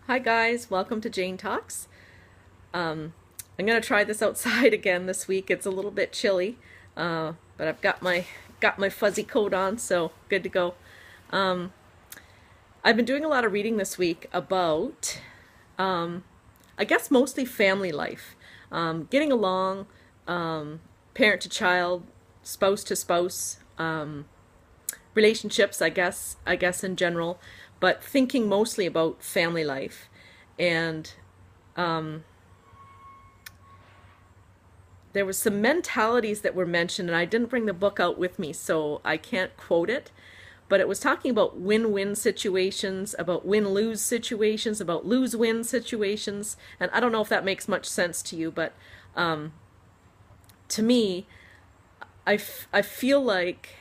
Hi guys, welcome to JANEtalks. I'm gonna try this outside again this week. It's a little bit chilly, but I've got my fuzzy coat on, so good to go. Um, I've been doing a lot of reading this week about, I guess mostly family life, getting along, parent to child, spouse to spouse, relationships, I guess in general, but thinking mostly about family life. And there was some mentalities that were mentioned, and I didn't bring the book out with me, so I can't quote it. But it was talking about win-win situations, about win-lose situations, about lose-win situations, and I don't know if that makes much sense to you, but to me, I feel like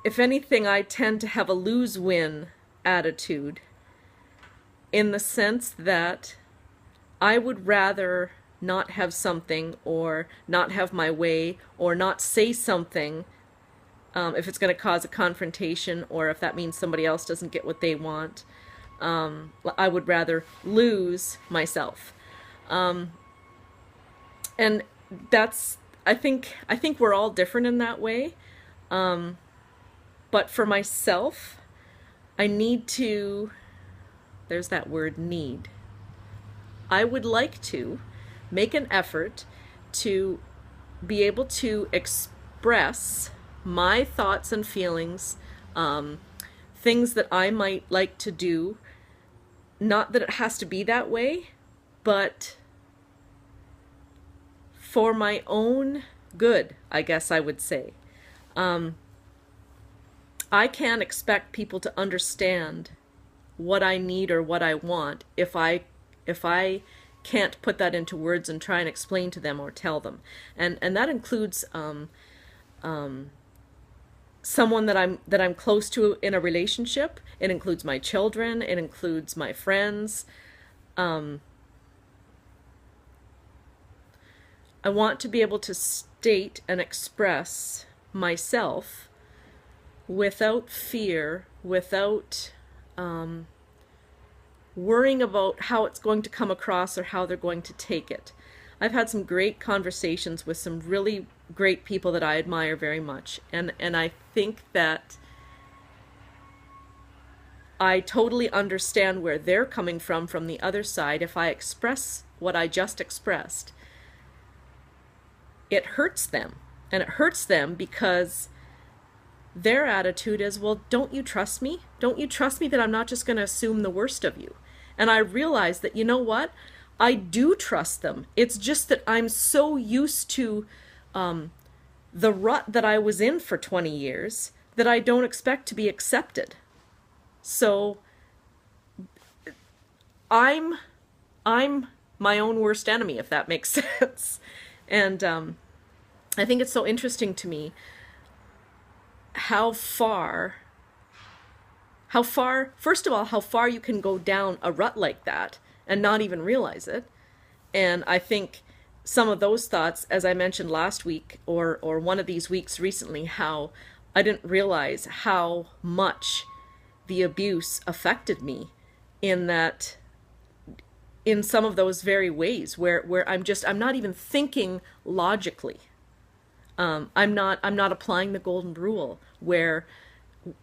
if anything, I tend to have a lose-win attitude in the sense that I would rather not have something or not have my way or not say something if it's going to cause a confrontation or if that means somebody else doesn't get what they want. I would rather lose myself. And that's I think we're all different in that way. But for myself, I need to, there's that word need. I would like to make an effort to be able to express my thoughts and feelings, things that I might like to do. Not that it has to be that way, but for my own good, I guess I would say. I can't expect people to understand what I need or what I want if I can't put that into words and try and explain to them or tell them. And that includes someone that I'm close to in a relationship. It includes my children. It includes my friends. I want to be able to state and express myself without fear, without worrying about how it's going to come across or how they're going to take it. I've had some great conversations with some really great people that I admire very much, and I think that I totally understand where they're coming from the other side. If I express what I just expressed, it hurts them. And it hurts them because their attitude is, well, don't you trust me? Don't you trust me that I'm not just going to assume the worst of you? And I realize that, you know what? I do trust them. It's just that I'm so used to the rut that I was in for 20 years that I don't expect to be accepted. So I'm I'm my own worst enemy, if that makes sense. And I think it's so interesting to me how far, first of all, how far you can go down a rut like that and not even realize it. And I think some of those thoughts, as I mentioned last week or one of these weeks recently, how I didn't realize how much the abuse affected me in that, in some of those very ways where I'm not even thinking logically. I'm not applying the golden rule where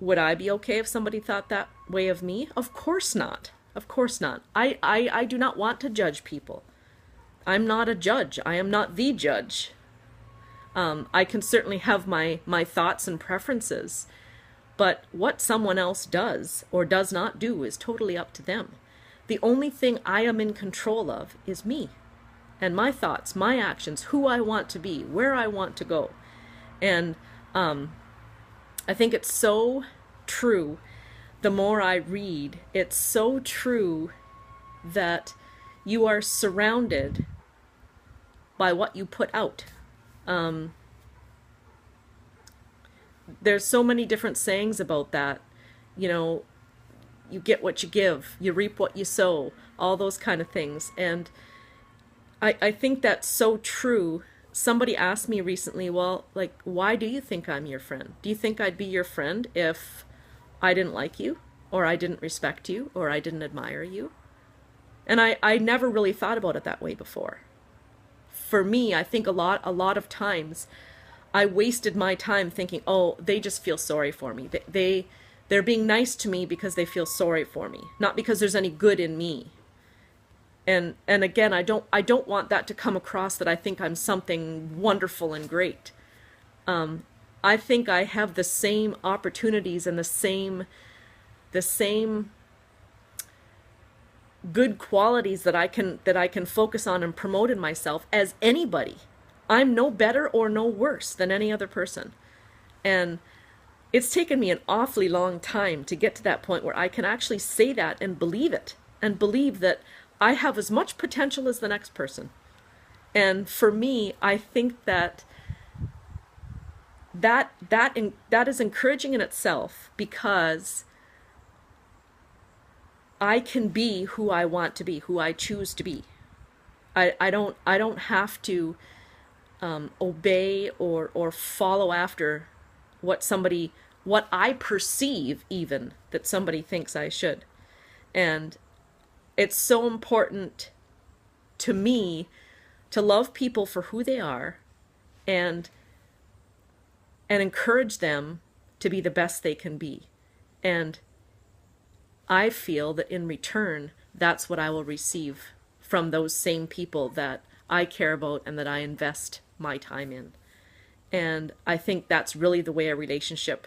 would I be okay if somebody thought that way of me? Of course not. Of course not. I do not want to judge people. I'm not a judge. I am not the judge. I can certainly have my thoughts and preferences, but what someone else does or does not do is totally up to them. The only thing I am in control of is me and my thoughts, my actions, who I want to be, where I want to go. And I think it's so true. The more I read, it's so true that you are surrounded by what you put out. There's so many different sayings about that. You know, you get what you give, you reap what you sow, all those kind of things. And I think that's so true. Somebody asked me recently, well, like, why do you think I'm your friend? Do you think I'd be your friend if I didn't like you? or I didn't respect you, or I didn't admire you. And I never really thought about it that way before. For me, I think a lot of times I wasted my time thinking, oh, they just feel sorry for me. They're being nice to me because they feel sorry for me, not because there's any good in me. And again, I don't want that to come across that I think I'm something wonderful and great. I think I have the same opportunities and the same good qualities that I can focus on and promote in myself as anybody. I'm no better or no worse than any other person. And it's taken me an awfully long time to get to that point where I can actually say that and believe it, and believe that I have as much potential as the next person. And for me, I think that is encouraging in itself, because I can be who I want to be, who I choose to be. I don't have to obey or follow after what I perceive even that somebody thinks I should. And it's so important to me to love people for who they are, and encourage them to be the best they can be. And I feel that in return, that's what I will receive from those same people that I care about and that I invest my time in. And I think that's really the way a relationship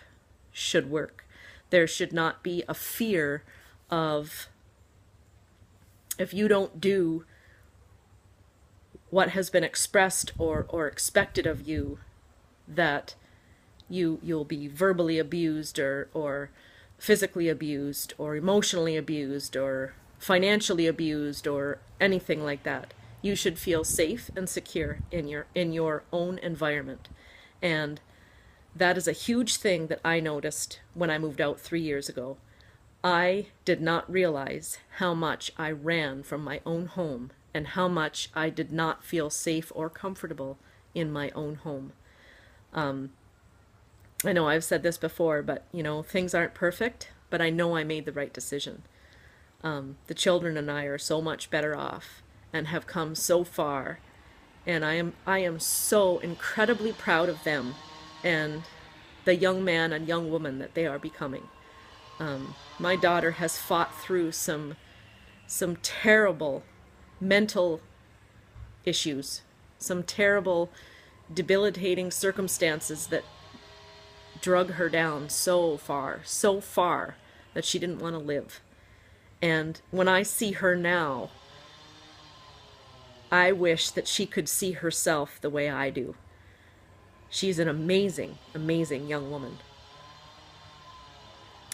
should work. There should not be a fear of, if you don't do what has been expressed or expected of you, that you'll be verbally abused or physically abused or emotionally abused or financially abused or anything like that. You should feel safe and secure in your own environment. And that is a huge thing that I noticed when I moved out 3 years ago. I did not realize how much I ran from my own home and how much I did not feel safe or comfortable in my own home. I know I've said this before, but things aren't perfect, but I know I made the right decision. The children and I are so much better off and have come so far, and I am so incredibly proud of them and the young man and young woman that they are becoming. My daughter has fought through some terrible mental issues, some terrible debilitating circumstances that drug her down so far that she didn't want to live. And when I see her now, I wish that she could see herself the way I do. She's an amazing, amazing young woman.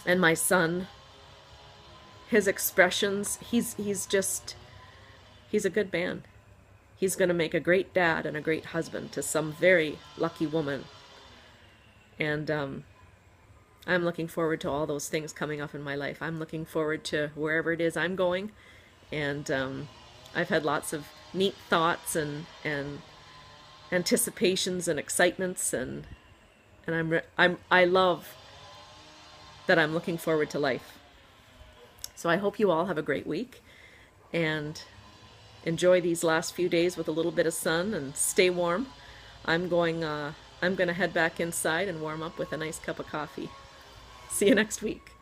And my son, his expressions, he's a good man. He's going to make a great dad and a great husband to some very lucky woman. And I'm looking forward to all those things coming up in my life. I'm looking forward to wherever it is I'm going. And I've had lots of neat thoughts and anticipations and excitements, and I love that I'm looking forward to life. So I hope you all have a great week and enjoy these last few days with a little bit of sun and stay warm. I'm going to head back inside and warm up with a nice cup of coffee. See you next week.